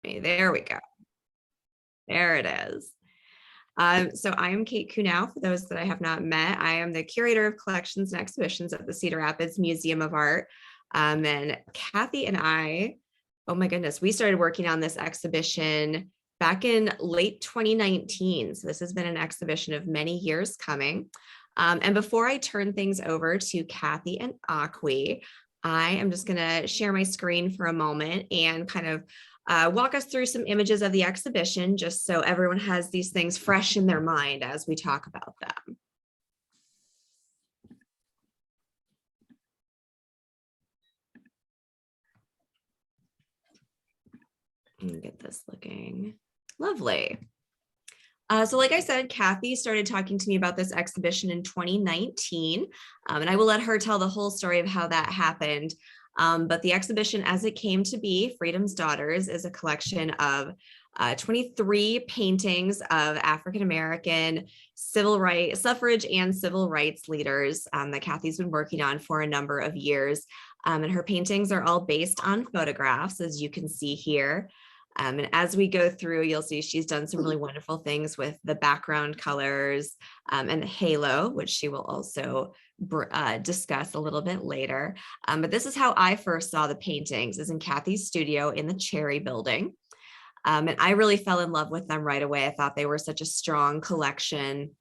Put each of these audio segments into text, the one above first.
There we go. There it is. So I am Kate Kunau, for those that I have not met. I am the curator of collections and exhibitions at the Cedar Rapids Museum of Art. And Kathy and I, oh my goodness, we started working on this exhibition back in late 2019. So this has been an exhibition of many years coming. And before I turn things over to Kathy and Akwi, I am just going to share my screen for a moment and kind of walk us through some images of the exhibition, just so everyone has these things fresh in their mind as we talk about them. And get this looking lovely. So like I said, Kathy started talking to me about this exhibition in 2019, and I will let her tell the whole story of how that happened. But the exhibition as it came to be, Freedom's Daughters, is a collection of 23 paintings of African-American civil rights, suffrage and civil rights leaders that Kathy's been working on for a number of years. And her paintings are all based on photographs, as you can see here. And as we go through, you'll see she's done some really wonderful things with the background colors and the halo, which she will also discuss a little bit later. But this is how I first saw the paintings, is in Kathy's studio in the Cherry Building. And I really fell in love with them right away. I thought they were such a strong collection.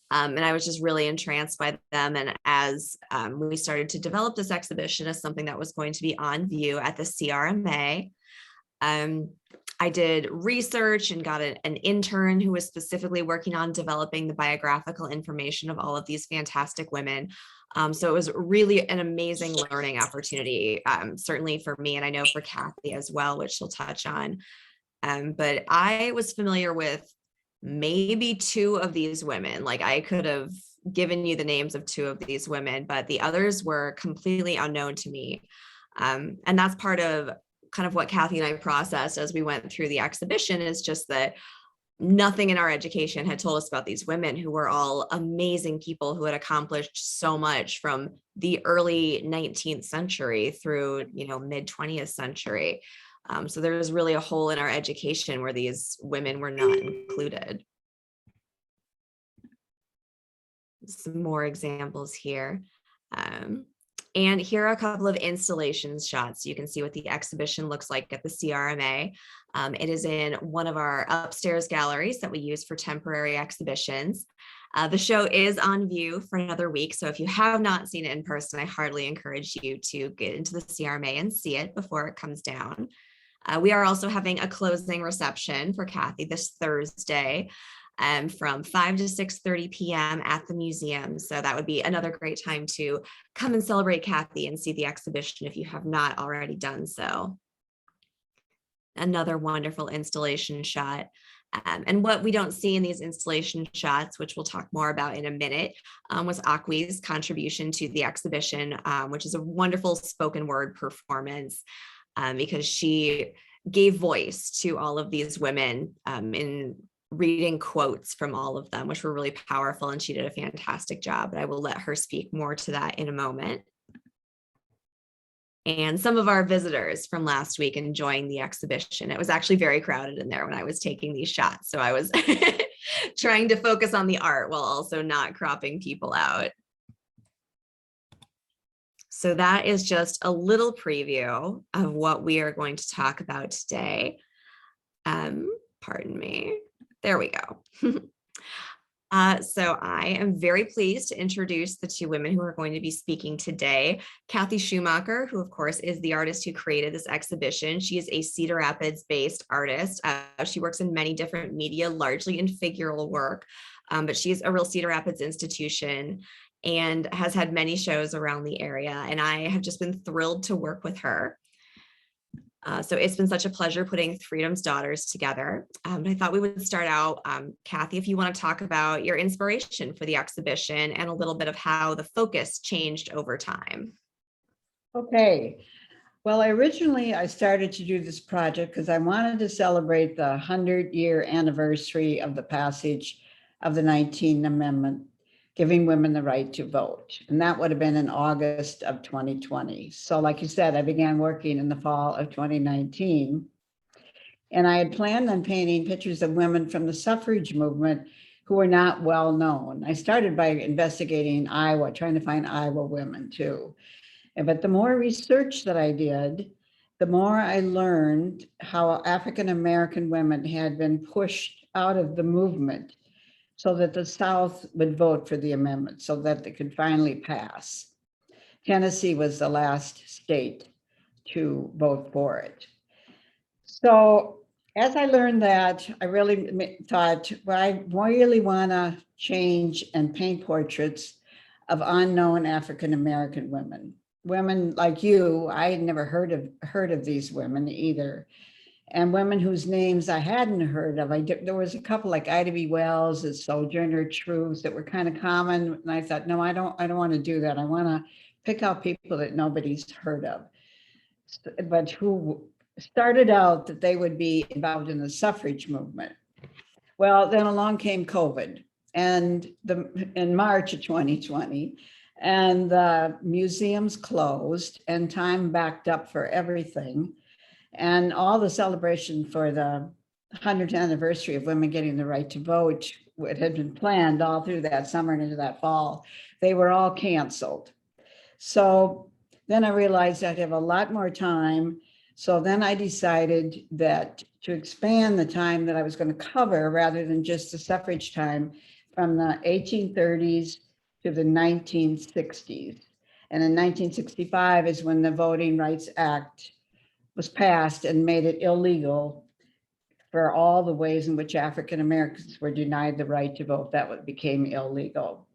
And I was just really entranced by them. And as we started to develop this exhibition as something that was going to be on view at the CRMA, I did research and got an intern who was specifically working on developing the biographical information of all of these fantastic women. So it was really an amazing learning opportunity, certainly for me, and I know for Kathy as well, which she'll touch on. But I was familiar with maybe two of these women. Like, I could have given you the names of two of these women, but the others were completely unknown to me. And that's part of kind of what Kathy and I processed as we went through the exhibition, is just that nothing in our education had told us about these women, who were all amazing people who had accomplished so much from the early 19th century through, mid 20th century. So there was really a hole in our education where these women were not included. Some more examples here. And here are a couple of installation shots. You can see what the exhibition looks like at the CRMA. It is in one of our upstairs galleries that we use for temporary exhibitions. The show is on view for another week, so if you have not seen it in person, I heartily encourage you to get into the CRMA and see it before it comes down. We are also having a closing reception for Kathy this Thursday, from 5 to 6:30 p.m. at the museum. So that would be another great time to come and celebrate Kathy and see the exhibition if you have not already done so. Another wonderful installation shot. And what we don't see in these installation shots, which we'll talk more about in a minute, was Akwi's contribution to the exhibition, which is a wonderful spoken word performance, because she gave voice to all of these women in reading quotes from all of them, which were really powerful, and she did a fantastic job, but I will let her speak more to that in a moment. And some of our visitors from last week enjoying the exhibition. It was actually very crowded in there when I was taking these shots, so I was trying to focus on the art while also not cropping people out. So that is just a little preview of what we are going to talk about today. Pardon me. There we go. So I am very pleased to introduce the two women who are going to be speaking today. Kathy Schumacher, who of course is the artist who created this exhibition. She is a Cedar Rapids based artist. She works in many different media, largely in figural work, but she's a real Cedar Rapids institution and has had many shows around the area. And I have just been thrilled to work with her. So it's been such a pleasure putting Freedom's Daughters together. I thought we would start out, Kathy, if you want to talk about your inspiration for the exhibition and a little bit of how the focus changed over time. Okay. Well, originally I started to do this project because I wanted to celebrate the 100-year anniversary of the passage of the 19th Amendment, giving women the right to vote. And that would have been in August of 2020. So like you said, I began working in the fall of 2019. And I had planned on painting pictures of women from the suffrage movement who were not well known. I started by investigating Iowa, trying to find Iowa women too. But the more research that I did, the more I learned how African-American women had been pushed out of the movement so that the South would vote for the amendment so that it could finally pass. Tennessee was the last state to vote for it. So as I learned that, I really thought, well, I really want to change and paint portraits of unknown African-American women. Women like you, I had never heard of these women either. And women whose names I hadn't heard of. There was a couple like Ida B. Wells and Sojourner Truth that were kind of common. And I thought, no, I don't want to do that. I want to pick out people that nobody's heard of, but who started out that they would be involved in the suffrage movement. Well, then along came COVID and in March of 2020, and the museums closed and time backed up for everything. And all the celebration for the 100th anniversary of women getting the right to vote, what had been planned all through that summer and into that fall, they were all canceled. So then I realized I'd have a lot more time. So then I decided that to expand the time that I was going to cover rather than just the suffrage time from the 1830s to the 1960s. And in 1965 is when the Voting Rights Act was passed and made it illegal for all the ways in which African Americans were denied the right to vote. That became illegal.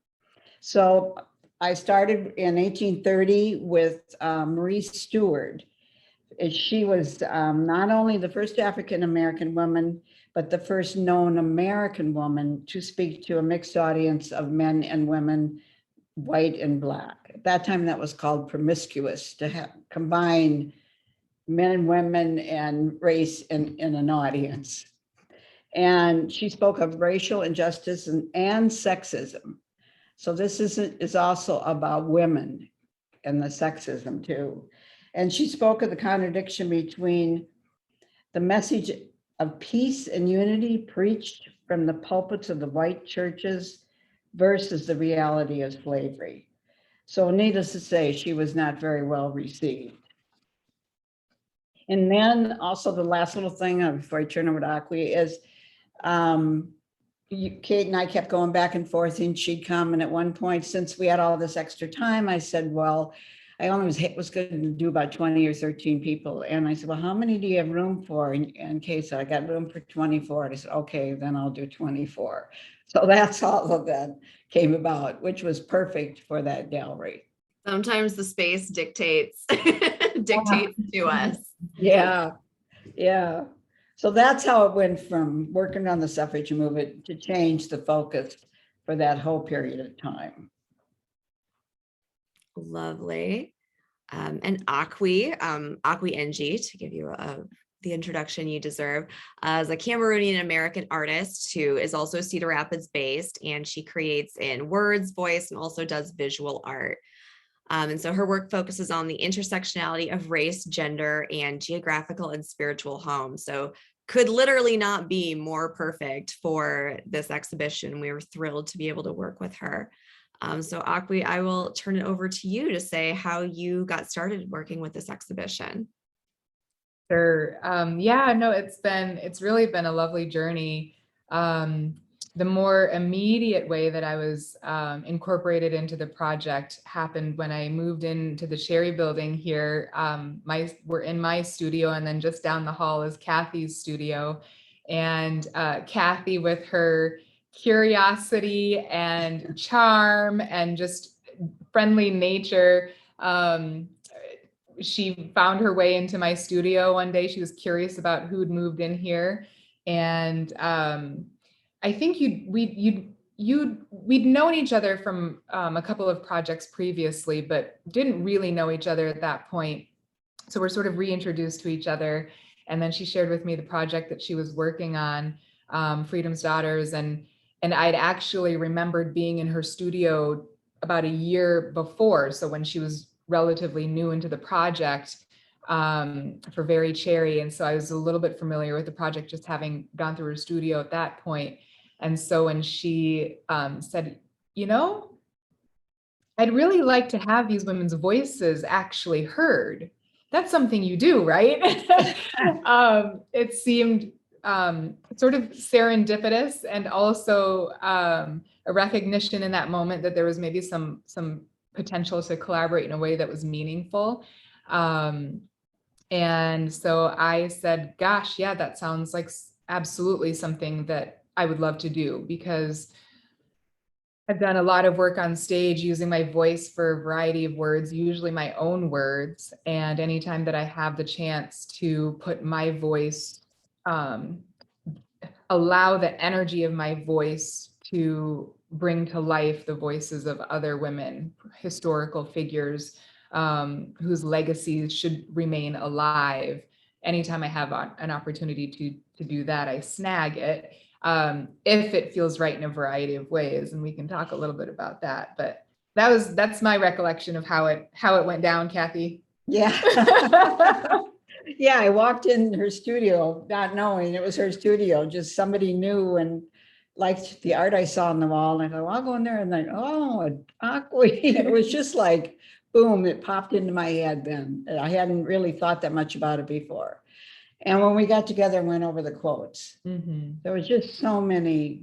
So I started in 1830 with Marie Stewart. She was not only the first African-American woman, but the first known American woman to speak to a mixed audience of men and women, white and Black. At that time, that was called promiscuous, to combine men and women and race in an audience. And she spoke of racial injustice and sexism. So this is also about women and the sexism too. And she spoke of the contradiction between the message of peace and unity preached from the pulpits of the white churches versus the reality of slavery. So needless to say, she was not very well received. And then also the last little thing before I turn over to Akwi is Kate and I kept going back and forth, and she'd come. And at one point, since we had all this extra time, I said, well, I only was going to do about 20 or 13 people. And I said, well, how many do you have room for? And Kate said, I got room for 24. And I said, okay, then I'll do 24. So that's all of that came about, which was perfect for that gallery. Sometimes the space dictates to us. Yeah, yeah. So that's how it went from working on the suffrage movement to change the focus for that whole period of time. Lovely. And Akwi Nji, to give you the introduction you deserve, is a Cameroonian-American artist who is also Cedar Rapids based, and she creates in words, voice, and also does visual art. And so her work focuses on the intersectionality of race, gender, and geographical and spiritual home. So could literally not be more perfect for this exhibition. We were thrilled to be able to work with her. So Akwi, I will turn it over to you to say how you got started working with this exhibition. Sure. Yeah, no, it's really been a lovely journey. The more immediate way that I was incorporated into the project happened when I moved into the Sherry building here. We're in my studio, and then just down the hall is Kathy's studio. And Kathy, with her curiosity and charm and just friendly nature, she found her way into my studio one day. She was curious about who'd moved in here, and I think we'd known each other from a couple of projects previously, but didn't really know each other at that point. So we're sort of reintroduced to each other. And then she shared with me the project that she was working on, Freedom's Daughters, and I'd actually remembered being in her studio about a year before. So when she was relatively new into the project, for Very Cherry. And so I was a little bit familiar with the project, just having gone through her studio at that point. And so when she said, you know, I'd really like to have these women's voices actually heard. That's something you do, right? It seemed sort of serendipitous, and also a recognition in that moment that there was maybe some potential to collaborate in a way that was meaningful. And so I said, gosh, yeah, that sounds like absolutely something that I would love to do, because I've done a lot of work on stage using my voice for a variety of words, usually my own words. And anytime that I have the chance to put my voice, allow the energy of my voice to bring to life the voices of other women, historical figures, whose legacies should remain alive. Anytime I have an opportunity to do that, I snag it. If it feels right in a variety of ways, and we can talk a little bit about that. But that's my recollection of how it went down, Kathy. Yeah. Yeah, I walked in her studio not knowing it was her studio. Just somebody knew and liked the art I saw on the wall. And I thought, well, I'll go in there, and like, oh, Akwi. It was just like, boom, it popped into my head then. I hadn't really thought that much about it before. And when we got together and went over the quotes, there was just so many.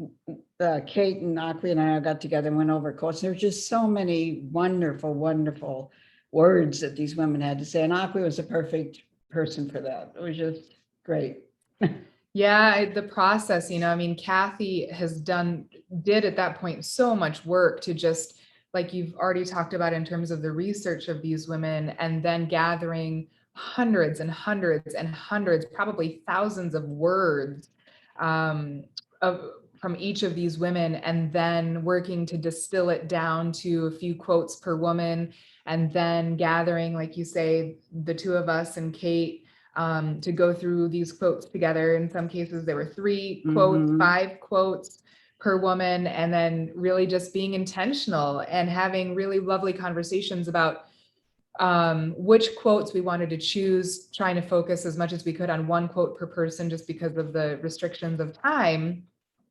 Kate and Akwi and I got together and went over quotes. There were just so many wonderful, wonderful words that these women had to say. And Akwi was a perfect person for that. It was just great. Yeah, the process, I mean, Kathy did at that point so much work to just, like you've already talked about in terms of the research of these women, and then gathering hundreds and hundreds and hundreds, probably thousands of words from each of these women, and then working to distill it down to a few quotes per woman, and then gathering, like you say, the two of us and Kate to go through these quotes together. In some cases, there were 3 quotes, 5 quotes per woman, and then really just being intentional and having really lovely conversations about which quotes we wanted to choose, trying to focus as much as we could on 1 quote per person, just because of the restrictions of time,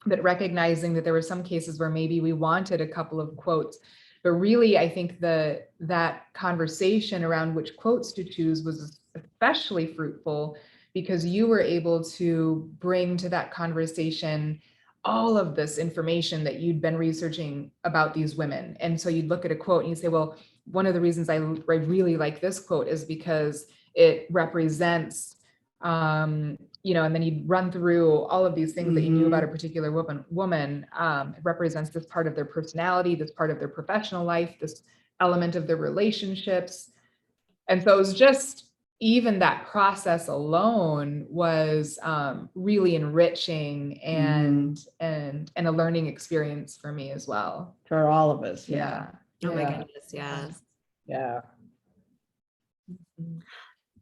but recognizing that there were some cases where maybe we wanted a couple of quotes. But really, I think that conversation around which quotes to choose was especially fruitful, because you were able to bring to that conversation all of this information that you'd been researching about these women. And so you'd look at a quote and you say, well, one of the reasons I really like this quote is because it represents, and then you'd run through all of these things that you knew about a particular woman. It represents this part of their personality, this part of their professional life, this element of their relationships. And so it was just, even that process alone was really enriching and a learning experience for me as well. For all of us. Yeah. Oh my goodness, yes. Yeah.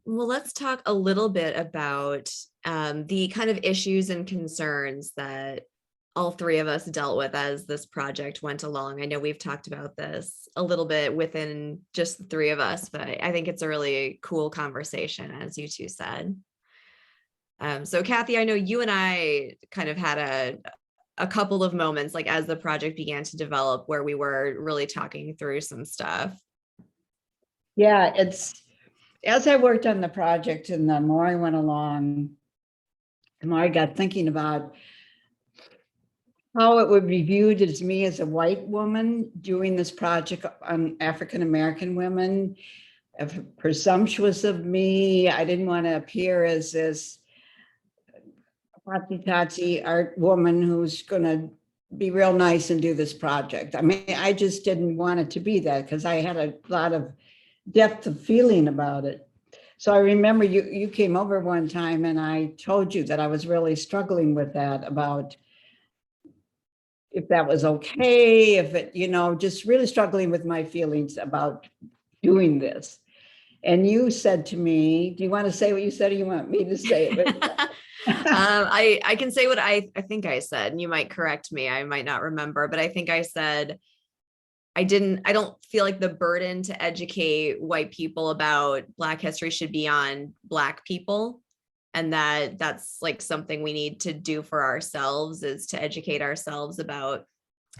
Well, let's talk a little bit about the kind of issues and concerns that all 3 of us dealt with as this project went along. I know we've talked about this a little bit within just the 3 of us, but I think it's a really cool conversation, as you 2 said. So Kathy, I know you and I kind of had a couple of moments, like as the project began to develop, where we were really talking through some stuff. Yeah, as I worked on the project and the more I went along, the more I got thinking about how it would be viewed as me as a white woman doing this project on African-American women. Presumptuous of me. I didn't want to appear as this patsy art woman who's going to be real nice and do this project. I mean, I just didn't want it to be that, because I had a lot of depth of feeling about it. So I remember you came over one time and I told you that I was really struggling with that, about if that was okay, if it, just really struggling with my feelings about doing this. And you said to me, do you want to say what you said, or you want me to say it? I can say what I think I said, and you might correct me. I might not remember, but I think I said, I don't feel like the burden to educate white people about Black history should be on Black people. And that's like something we need to do for ourselves, is to educate ourselves about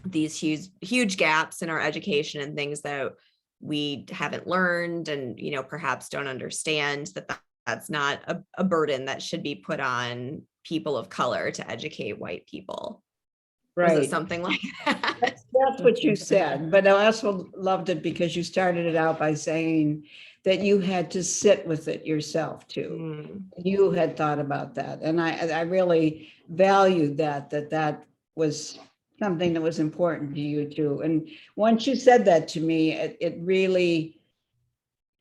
these huge gaps in our education and things that we haven't learned and, perhaps don't understand, that's not a burden that should be put on people of color to educate white people. Was it Right. something like that? That's what you said, but I also loved it because you started it out by saying that you had to sit with it yourself too. Mm, You had thought about that, and I really valued that was something that was important to you too. And once you said that to me, it really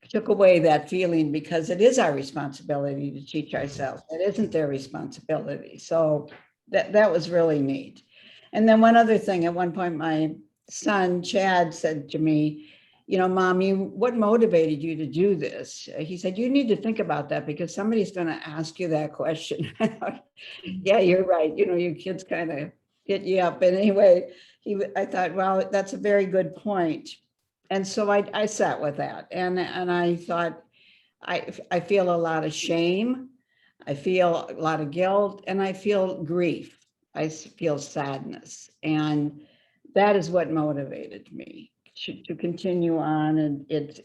took away that feeling, because it is our responsibility to teach ourselves. It isn't their responsibility. So that was really neat. And then one other thing, at one point, my son Chad said to me, Mom, what motivated you to do this? He said, you need to think about that, because somebody's going to ask you that question. Yeah, you're right. Your kids kind of hit you up. And anyway, I thought, well, that's a very good point. And so I sat with that, and I thought, I feel a lot of shame. I feel a lot of guilt, and I feel grief. I feel sadness. And that is what motivated me to continue on. And it's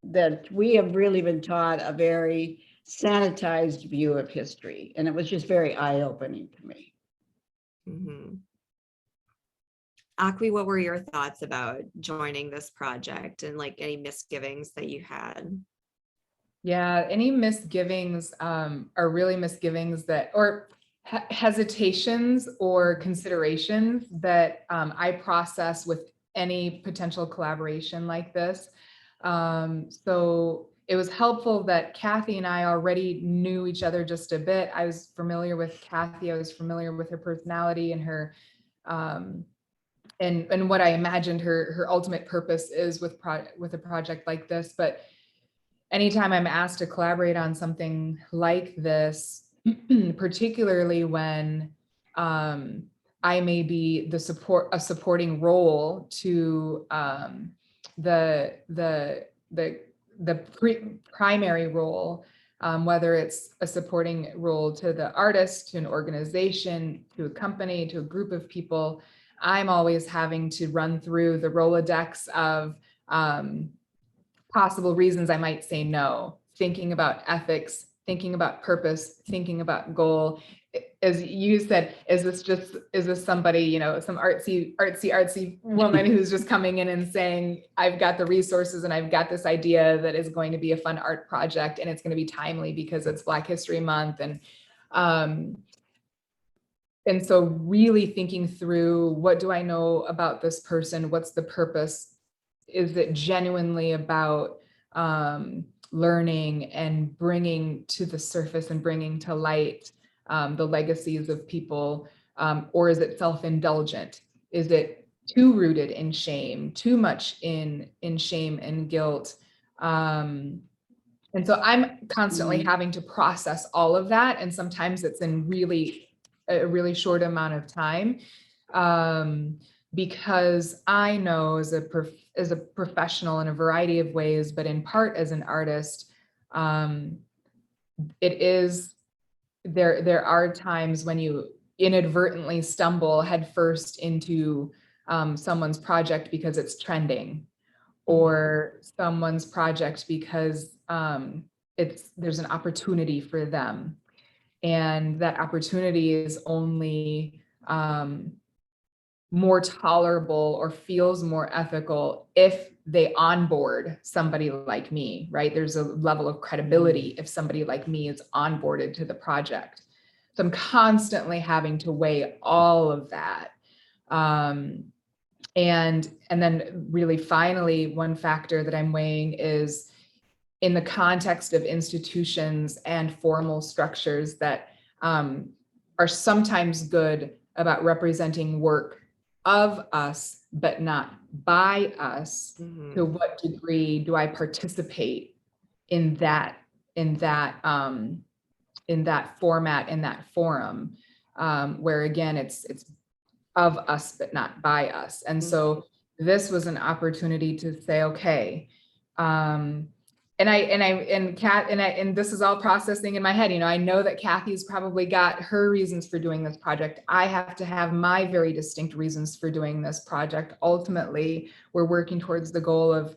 that we have really been taught a very sanitized view of history. And it was just very eye-opening to me. mm-hmm. Akwi, what were your thoughts about joining this project, and like any misgivings that you had? Yeah, any misgivings are really misgivings or hesitations or considerations that I process with any potential collaboration like this. So it was helpful that Kathy and I already knew each other just a bit. I was familiar with Kathy. I was familiar with her personality and her and what I imagined her ultimate purpose is with a project like this. But anytime I'm asked to collaborate on something like this, particularly when I may be a supporting role to the primary role, whether it's a supporting role to the artist, to an organization, to a company, to a group of people, I'm always having to run through the Rolodex of possible reasons I might say no, thinking about ethics, thinking about purpose, thinking about goal. As you said, is this somebody, some artsy woman who's just coming in and saying, I've got the resources and I've got this idea that is going to be a fun art project and it's going to be timely because it's Black History Month. And so really thinking through, what do I know about this person? What's the purpose? Is it genuinely about learning and bringing to the surface and bringing to light the legacies of people, or is it self-indulgent? Is it too rooted in shame, too much in shame and guilt? And so I'm constantly having to process all of that, and sometimes it's in a really short amount of time, because I know as a professional in a variety of ways, but in part as an artist, there are times when you inadvertently stumble headfirst into someone's project because it's trending, or someone's project because there's an opportunity for them. And that opportunity is only more tolerable or feels more ethical if they onboard somebody like me, right? There's a level of credibility if somebody like me is onboarded to the project. So I'm constantly having to weigh all of that. And then really finally, one factor that I'm weighing is in the context of institutions and formal structures that are sometimes good about representing work of us, but not by us. Mm-hmm. To what degree do I participate in that format, in that forum, where again, it's of us, but not by us. And so this was an opportunity to say, okay, and this is all processing in my head. I know that Kathy's probably got her reasons for doing this project. I have to have my very distinct reasons for doing this project. Ultimately, we're working towards the goal of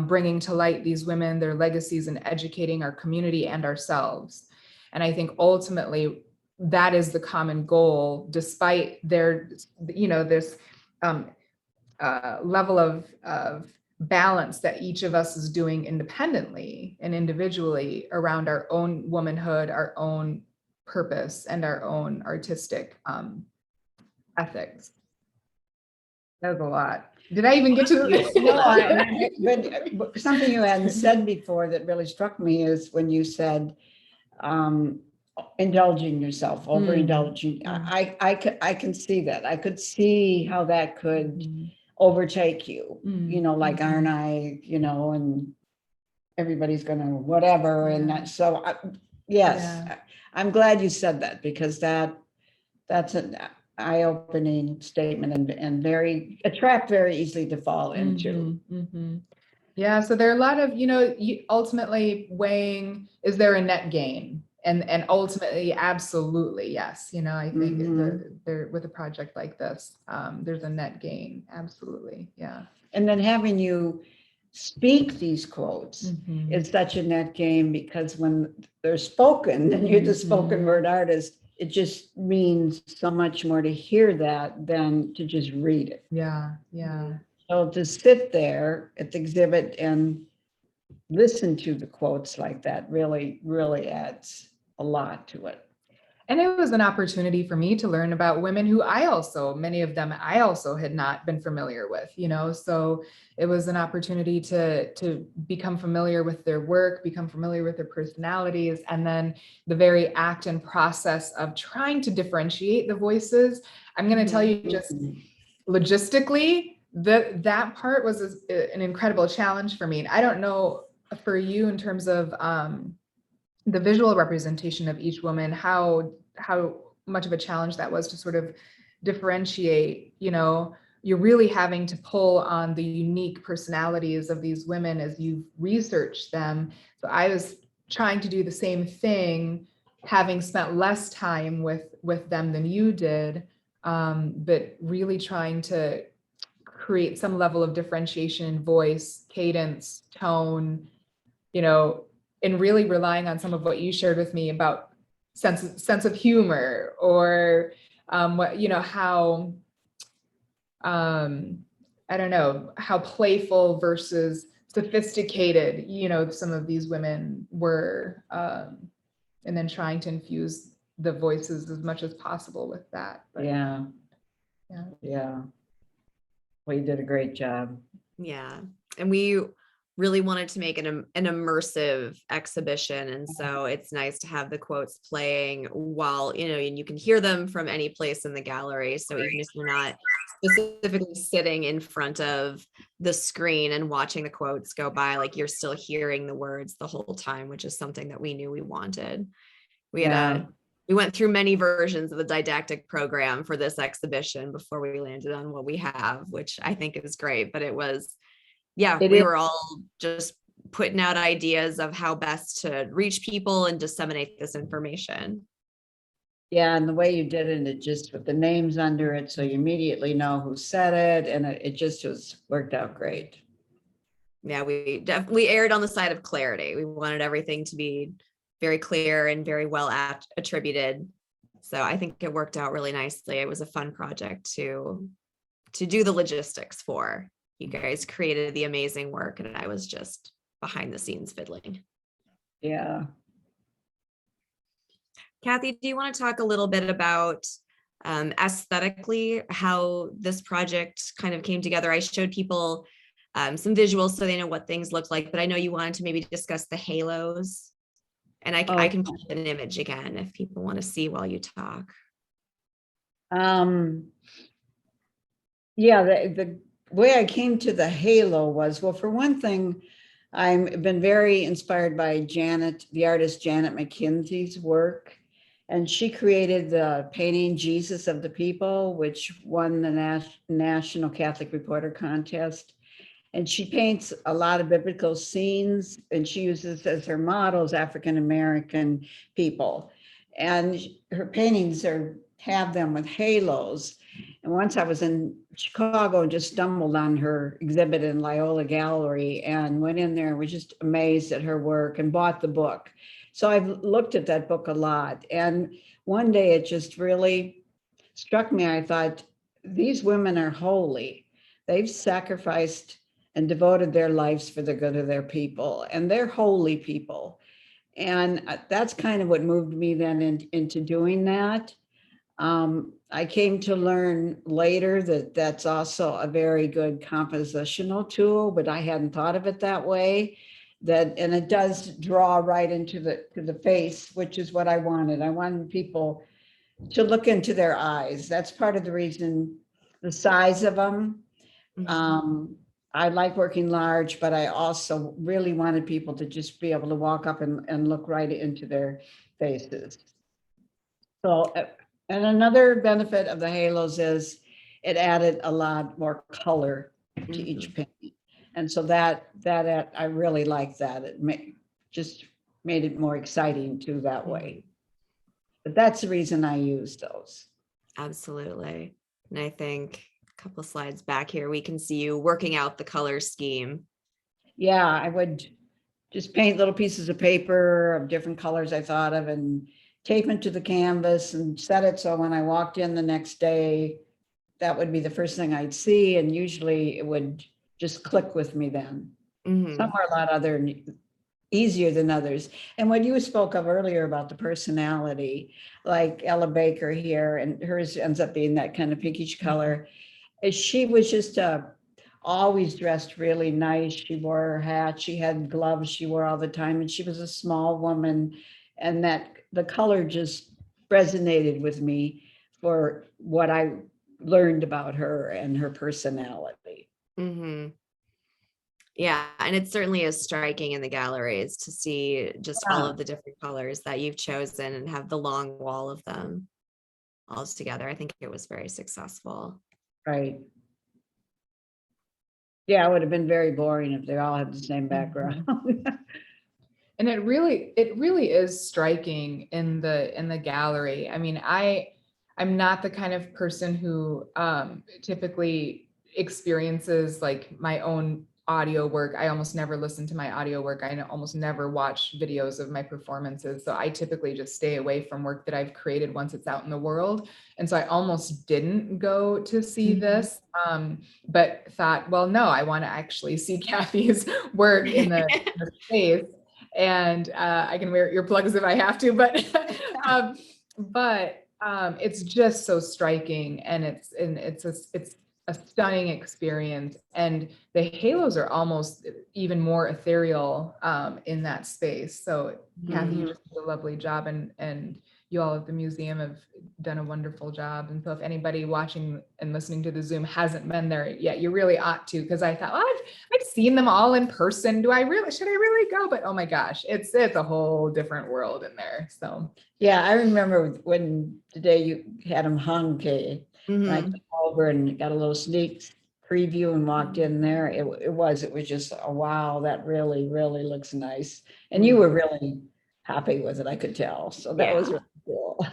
bringing to light these women, their legacies, and educating our community and ourselves. And I think ultimately that is the common goal, despite their, this level of balance that each of us is doing independently and individually around our own womanhood, our own purpose, and our own artistic ethics. That was a lot. Did I even get to the No, but something you hadn't said before that really struck me is when you said indulging yourself, overindulging. I can see that. I could see how that could overtake you, like aren't I, and everybody's gonna whatever. And that, so yes, I'm glad you said that, because that's an eye-opening statement and very a trap very easily to fall into. Yeah, so there are a lot of, ultimately weighing, is there a net gain? And ultimately, absolutely, yes. I think there with a project like this, there's a net gain. Absolutely. Yeah. And then having you speak these quotes is such a net gain, because when they're spoken and you're the spoken word artist, it just means so much more to hear that than to just read it. Yeah. Yeah. So to sit there at the exhibit and listen to the quotes like that really, really adds a lot to it. And it was an opportunity for me to learn about women who many of them I also had not been familiar with, so it was an opportunity to become familiar with their work, become familiar with their personalities, and then the very act and process of trying to differentiate the voices. I'm going to tell you, just logistically, that part was an incredible challenge for me. And I don't know for you in terms of the visual representation of each woman, how much of a challenge that was to sort of differentiate. You're really having to pull on the unique personalities of these women as you research them. So I was trying to do the same thing, having spent less time with them than you did, but really trying to create some level of differentiation in voice, cadence, tone, and really relying on some of what you shared with me about sense of humor, or how I don't know, how playful versus sophisticated some of these women were, and then trying to infuse the voices as much as possible with that. But, yeah. Well, you did a great job. Yeah. And we really wanted to make an immersive exhibition. And so it's nice to have the quotes playing while, and you can hear them from any place in the gallery. So even if you're not specifically sitting in front of the screen and watching the quotes go by, like you're still hearing the words the whole time, which is something that we knew we wanted. We went through many versions of the didactic program for this exhibition before we landed on what we have, which I think is great. But we were all just putting out ideas of how best to reach people and disseminate this information. Yeah, and the way you did it just with the names under it, so you immediately know who said it, and it just worked out great. Yeah, we definitely erred on the side of clarity. We wanted everything to be very clear and very well attributed. So I think it worked out really nicely. It was a fun project to do the logistics for. You guys created the amazing work, and I was just behind the scenes fiddling. Yeah. Kathy, do you want to talk a little bit about aesthetically how this project kind of came together? I showed people some visuals so they know what things look like, but I know you wanted to maybe discuss the halos, and I can put an image again if people want to see while you talk. Yeah, the way I came to the halo was, well, for one thing, I've been very inspired by the artist Janet McKenzie's work. And she created the painting Jesus of the People, which won the National Catholic Reporter Contest. And she paints a lot of biblical scenes, and she uses as her models African-American people. And her paintings have them with halos. And once I was in Chicago and just stumbled on her exhibit in Loyola Gallery and went in there and was just amazed at her work and bought the book. So I've looked at that book a lot. And one day it just really struck me. I thought, these women are holy. They've sacrificed and devoted their lives for the good of their people, and they're holy people. And that's kind of what moved me then into doing that. I came to learn later that that's also a very good compositional tool, but I hadn't thought of it that way. And it does draw right into the face, which is what I wanted. I wanted people to look into their eyes. That's part of the reason, the size of them. I like working large, but I also really wanted people to just be able to walk up and look right into their faces. So, and another benefit of the halos is it added a lot more color to each painting. And so that I really like that. It just made it more exciting too that way. But that's the reason I use those. Absolutely. And I think a couple slides back here, we can see you working out the color scheme. Yeah, I would just paint little pieces of paper of different colors I thought of and tape it to the canvas and set it so when I walked in the next day, that would be the first thing I'd see. And usually it would just click with me then. Some are a lot easier than others. And what you spoke of earlier about the personality, like Ella Baker here, and hers ends up being that kind of pinkish color. She was just always dressed really nice. She wore her hat, she had gloves she wore all the time, and she was a small woman. And that the color just resonated with me for what I learned about her and her personality. Yeah, and it certainly is striking in the galleries to see just all of the different colors that you've chosen and have the long wall of them all together. I think it was very successful. Right. Yeah, it would have been very boring if they all had the same background. And it really is striking in the gallery. I mean, I'm not the kind of person who typically experiences like my own audio work. I almost never listen to my audio work. I almost never watch videos of my performances. So I typically just stay away from work that I've created once it's out in the world. And so I almost didn't go to see this, but thought, well, no, I want to actually see Kathy's work in the space. And I can wear earplugs if I have to, but it's just so striking, and it's a stunning experience. And the halos are almost even more ethereal in that space. So Kathy, you did a lovely job, and you all at the museum have done a wonderful job. And so if anybody watching and listening to the Zoom hasn't been there yet, you really ought to, because I thought, well, I've seen them all in person. Should I really go? But oh my gosh, it's a whole different world in there. So yeah, I remember when the day you had them hung, Kate. I came over and got a little sneak preview and walked in there. It was just, oh, wow, that really, really looks nice. And you were really happy with it, I could tell. So that was really cool.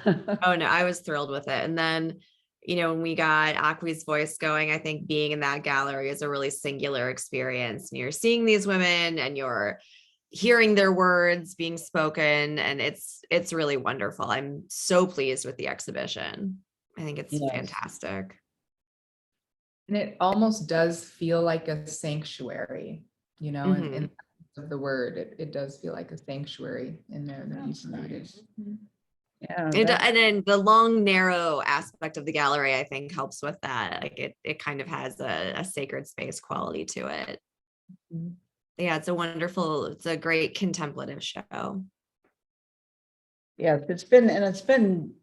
Oh no, I was thrilled with it. And then, when we got Akwi's voice going, I think being in that gallery is a really singular experience. And you're seeing these women and you're hearing their words being spoken, and it's really wonderful. I'm so pleased with the exhibition. I think it's fantastic. And it almost does feel like a sanctuary, in of the word, it does feel like a sanctuary in there that you created. Yeah, and then the long, narrow aspect of the gallery, I think, helps with that. Like it kind of has a sacred space quality to it. Yeah, it's a great contemplative show. Yeah, it's been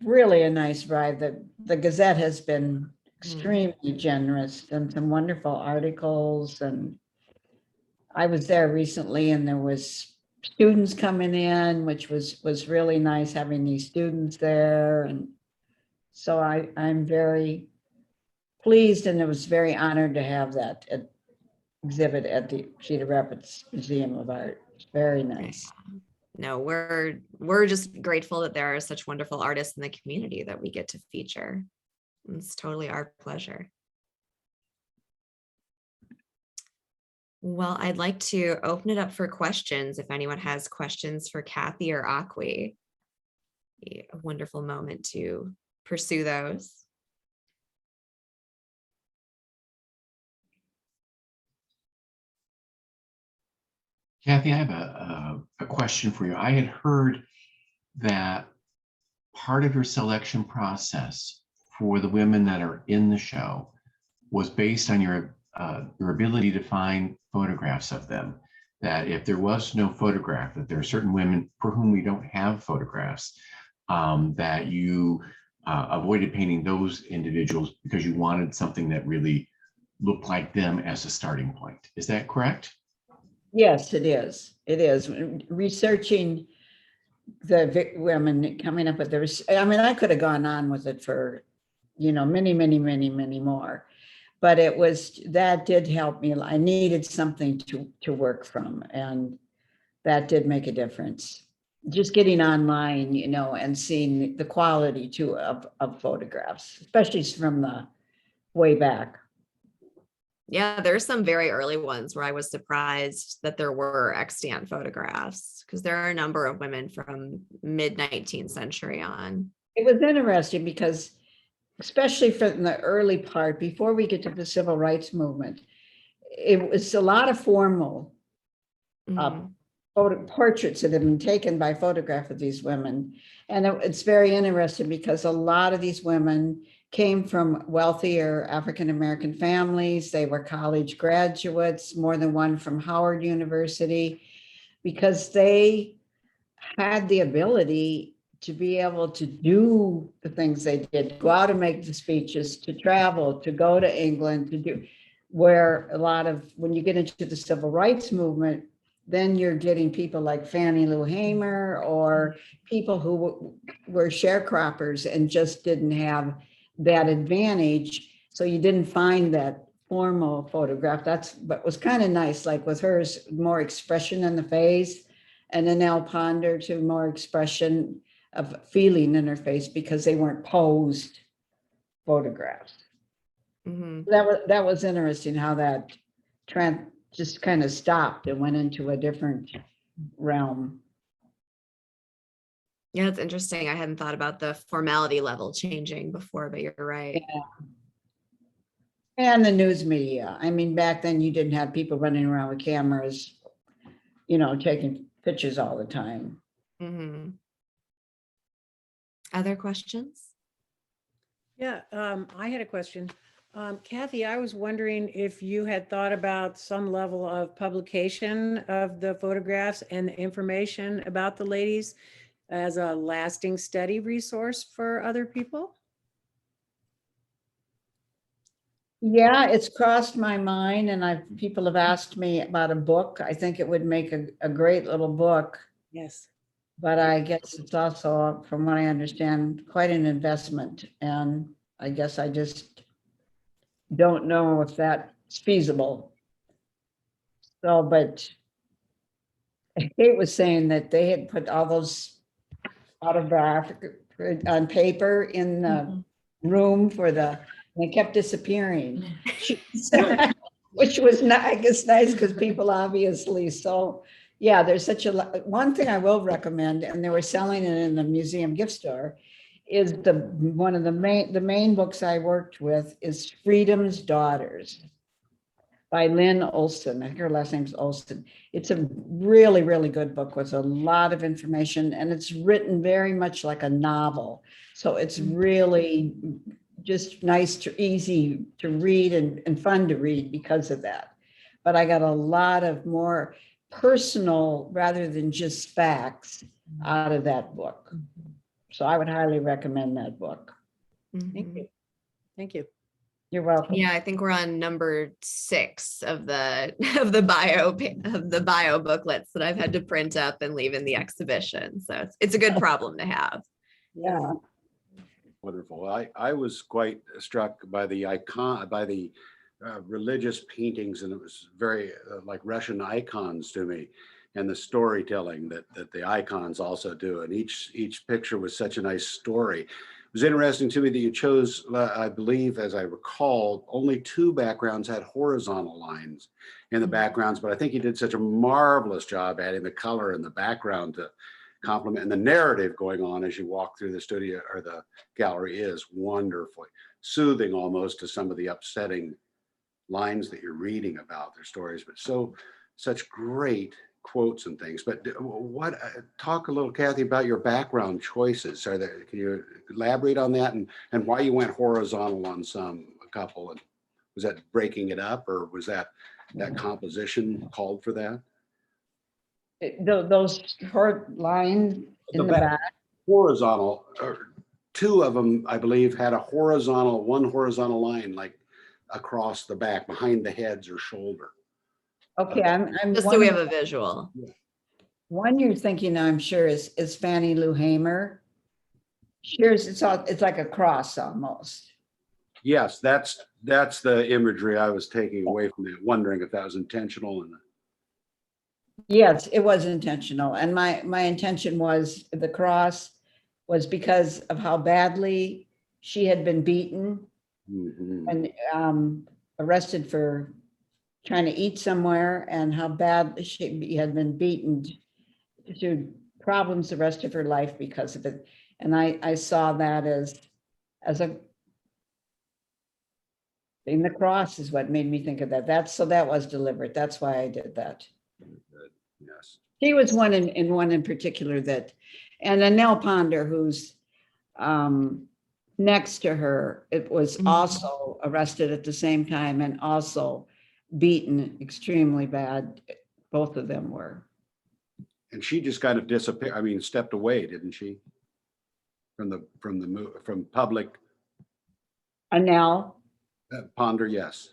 really a nice ride. The Gazette has been extremely generous and some wonderful articles. And I was there recently, and there was students coming in, which was really nice having these students there. And so I'm very pleased, and I was very honored to have that exhibit at the Cedar Rapids Museum of Art. It's very nice. No, we're just grateful that there are such wonderful artists in the community that we get to feature. It's totally our pleasure. Well, I'd like to open it up for questions. If anyone has questions for Kathy or Akwi, a wonderful moment to pursue those. Kathy, I have a question for you. I had heard that part of your selection process for the women that are in the show was based on your ability to find photographs of them. That if there was no photograph, that there are certain women for whom we don't have photographs, that you avoided painting those individuals because you wanted something that really looked like them as a starting point. Is that correct? Yes, it is. It is. Researching the women, coming up with their, I mean, I could have gone on with it for, many more. But it was, that did help me. I needed something to work from, and that did make a difference. Just getting online, and seeing the quality too of photographs, especially from the way back. Yeah, there's some very early ones where I was surprised that there were extant photographs, because there are a number of women from mid 19th century on. It was interesting because, especially from the early part, before we get to the civil rights movement, it was a lot of formal portraits that have been taken by photograph of these women. And it's very interesting because a lot of these women came from wealthier African-American families. They were college graduates, more than one from Howard University, because they had the ability to be able to do the things they did, go out and make the speeches, to travel, to go to England, to do, where a lot of, when you get into the civil rights movement, then you're getting people like Fannie Lou Hamer, or people who were sharecroppers and just didn't have that advantage. So you didn't find that formal photograph. That's what was kind of nice, like with hers, more expression in the face, and then Nell Ponder to more expression of feeling in her face, because they weren't posed photographs. That was interesting how that trend just kind of stopped and went into a different realm. Yeah, it's interesting. I hadn't thought about the formality level changing before, but you're right. Yeah. And the news media. I mean, back then you didn't have people running around with cameras, taking pictures all the time. Other questions? Yeah, I had a question. Kathy, I was wondering if you had thought about some level of publication of the photographs and the information about the ladies as a lasting study resource for other people? Yeah, it's crossed my mind, and people have asked me about a book. I think it would make a great little book. Yes. But I guess it's also, from what I understand, quite an investment. And I guess I just don't know if that's feasible. So, but Kate was saying that they had put all those autograph on paper in the room they kept disappearing. Which was not, I guess, nice, because people obviously, so yeah, there's one thing I will recommend, and they were selling it in the museum gift store, is one of the main books I worked with is Freedom's Daughters by Lynn Olson. I think her last name's Olson. It's a really, really good book with a lot of information, and it's written very much like a novel. So it's really just nice, easy to read and fun to read because of that. But I got a lot of more personal, rather than just facts, out of that book. So I would highly recommend that book. Thank you. Thank you. You're welcome. Yeah, I think we're on number 6 of the of the bio booklets that I've had to print up and leave in the exhibition. So it's a good problem to have. Yeah. Wonderful. I was quite struck by the religious paintings, and it was very like Russian icons to me, and the storytelling that the icons also do. And each picture was such a nice story. It was interesting to me that you chose, I believe, as I recall, only 2 backgrounds had horizontal lines in the backgrounds, but I think you did such a marvelous job adding the color in the background to complement, and the narrative going on as you walk through the studio or the gallery is wonderfully soothing, almost, to some of the upsetting lines that you're reading about their stories, but such great quotes and things. But talk a little, Kathy, about your background choices. Can you elaborate on that, and why you went horizontal on a couple, and was that breaking it up, or was that composition called for that? Those short lines in the back. Horizontal, or 2 of them, I believe, had one horizontal line like across the back behind the heads or shoulder. Okay, I'm Just so we have a visual. one you're thinking, I'm sure, is Fannie Lou Hamer. Here's it's like a cross almost. Yes, that's the imagery I was taking away from it, wondering if that was intentional. And Yes, it was intentional. And my intention was the cross was because of how badly she had been beaten and arrested for trying to eat somewhere, and how bad she had been beaten to problems the rest of her life because of it. And I saw that as a thing. The cross is what made me think of that. So that was deliberate. That's why I did that. yes, She was one in particular that, and Annelle Ponder, who's next to her, it was also arrested at the same time and also beaten extremely bad. Both of them were. and she just kind of disappeared. I mean, stepped away, didn't she? From public. Annelle. Ponder, yes.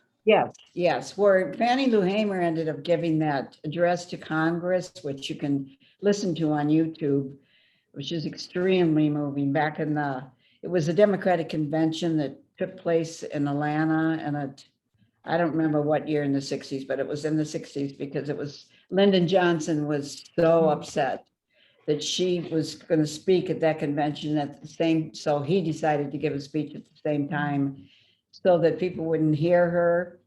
Yes. Where Fannie Lou Hamer ended up giving that address to Congress, which you can listen to on YouTube, which is extremely moving. It was a Democratic convention that took place in Atlanta, and I don't remember what year in the 60s, but it was in the 60s, because it was Lyndon Johnson was so upset that she was going to speak at that convention so he decided to give a speech at the same time so that people wouldn't hear her,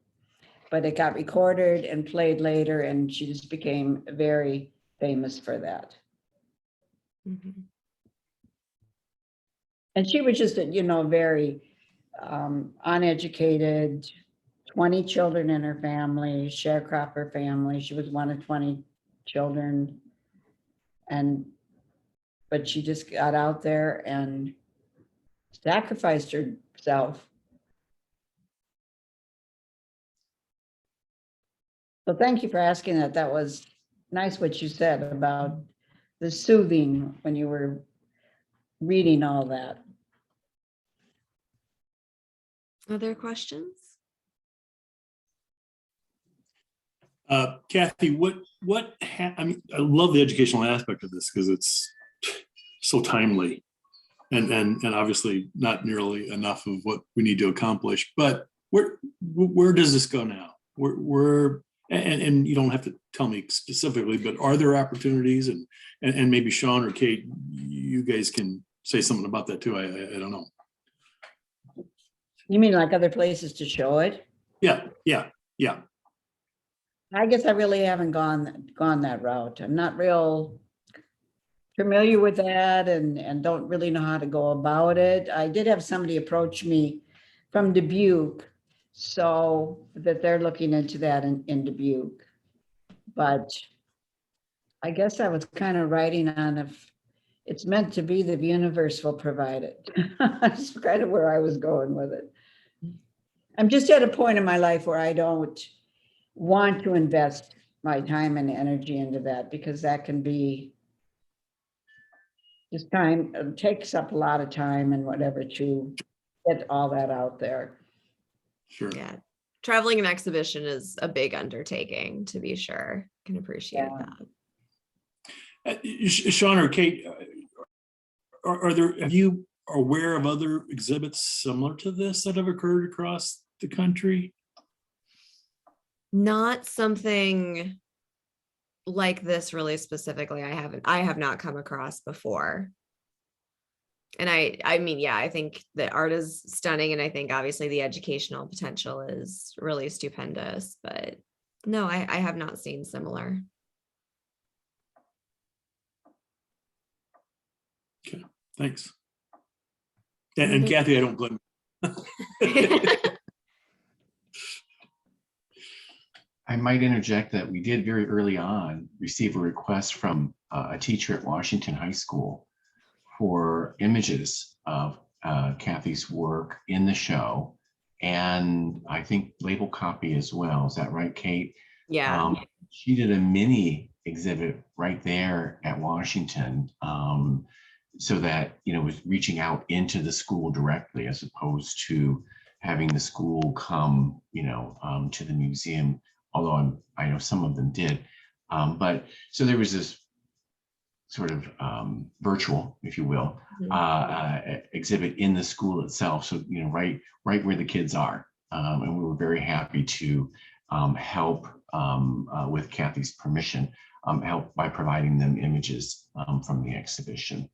but it got recorded and played later, and she just became very famous for that. And she was just very uneducated, 20 children in her family, sharecropper family. She was one of 20 children. But she just got out there and sacrificed herself. So thank you for asking that. That was nice what you said about the soothing when you were reading all that. Other questions? Kathy, I mean, I love the educational aspect of this because it's so timely and obviously not nearly enough of what we need to accomplish. But where does this go now? And you don't have to tell me specifically, but are there opportunities, and maybe Sean or Kate, you guys can say something about that too. I don't know. You mean like other places to show it? Yeah. I guess I really haven't gone that route. I'm not real familiar with that and don't really know how to go about it. I did have somebody approach me from Dubuque, so that they're looking into that in Dubuque. But I guess I was kind of writing on if it's meant to be, the universe will provide it. That's kind of where I was going with it. I'm just at a point in my life where I don't want to invest my time and energy into that, because that can be just time. It takes up a lot of time and whatever to get all that out there. Sure. Yeah. Traveling an exhibition is a big undertaking, to be sure. Can appreciate Yeah. that. Sean or Kate, are you aware of other exhibits similar to this that have occurred across the country? Not something like this really specifically. I have not come across before. And I mean, yeah, I think the art is stunning, and I think obviously the educational potential is really stupendous, but no, I have not seen similar. Okay, thanks. And Kathy, I don't blame you. I might interject that we did very early on receive a request from a teacher at Washington High School for images of Kathy's work in the show, and I think label copy as well. Is that right, Kate? Yeah. She did a mini exhibit right there at Washington, so that, you know, was reaching out into the school directly as opposed to having the school come, you know, to the museum. Although I know some of them did, but so there was this sort of virtual, if you will, exhibit in the school itself. So, you know, right where the kids are. And we were very happy to help with Kathy's permission, help by providing them images from the exhibition.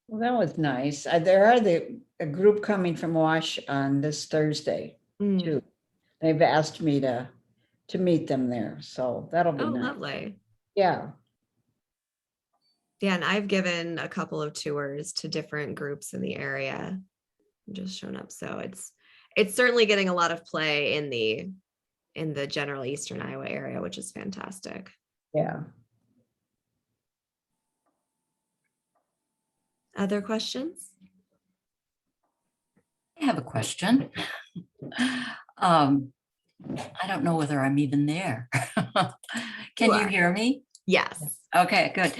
Well, that was nice. There are a group coming from Wash on this Thursday too. They've asked me to meet them there, so that'll be Oh, nice. lovely. Yeah. Yeah, and I've given a couple of tours to different groups in the area, just shown up. So it's certainly getting a lot of play in the general Eastern Iowa area, which is fantastic. Yeah. Other questions? I have a question. I don't know whether I'm even there. Can you hear me? Yes. Okay, good.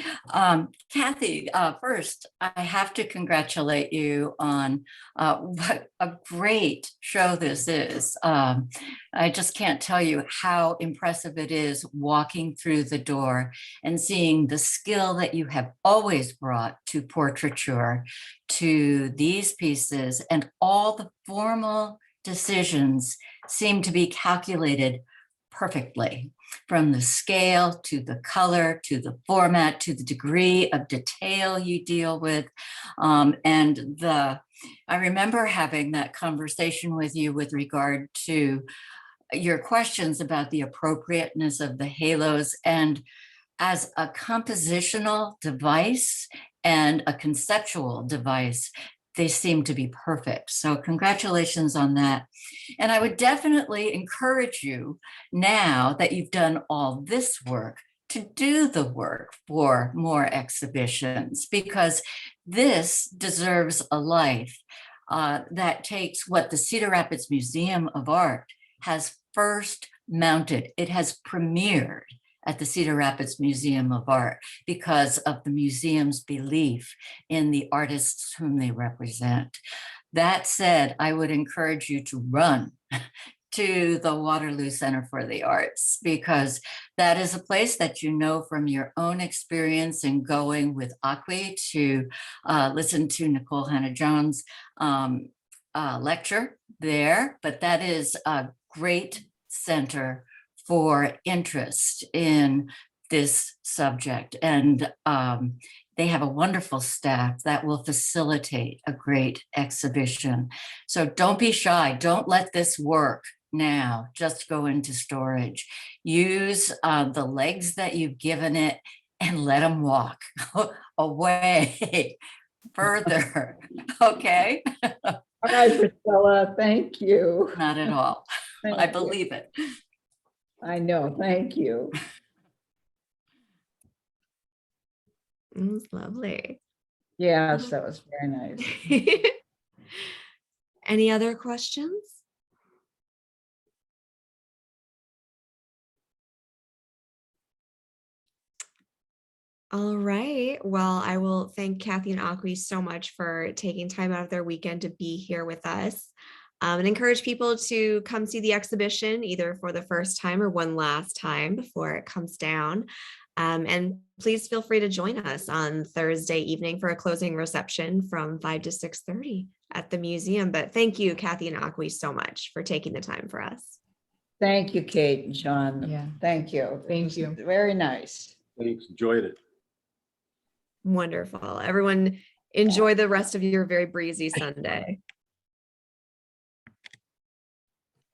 Kathy, first, I have to congratulate you on what a great show this is. I just can't tell you how impressive it is walking through the door and seeing the skill that you have always brought to portraiture, to these pieces, and all the formal decisions seem to be calculated perfectly, from the scale to the color to the format to the degree of detail you deal with. I remember having that conversation with you with regard to your questions about the appropriateness of the halos, and as a compositional device and a conceptual device, they seem to be perfect. So congratulations on that. And I would definitely encourage you, now that you've done all this work, to do the work for more exhibitions, because this deserves a life that takes what the Cedar Rapids Museum of Art has first mounted. It has premiered at the Cedar Rapids Museum of Art because of the museum's belief in the artists whom they represent. That said, I would encourage you to run to the Waterloo Center for the Arts, because that is a place that you know from your own experience in going with Akwi to listen to Nicole Hannah-Jones' lecture there. But that is a great center for interest in this subject. And they have a wonderful staff that will facilitate a great exhibition. So don't be shy. Don't let this work now just go into storage. Use the legs that you've given it and let them walk away further. Okay? All right, Priscilla, thank you. Not at all. Thank I you. believe it. I know, thank you. It was lovely. Yes, that was very nice. Any other questions? All right. Well, I will thank Kathy and Akwi so much for taking time out of their weekend to be here with us. and encourage people to come see the exhibition either for the first time or one last time before it comes down. And please feel free to join us on Thursday evening for a closing reception from 5 to 6:30 at the museum. But thank you, Kathy and Akwi, so much for taking the time for us. Thank you, Kate and John. Yeah. Thank you. Thank you. Very nice. Thanks, enjoyed it. Wonderful. Everyone, enjoy the rest of your very breezy Sunday.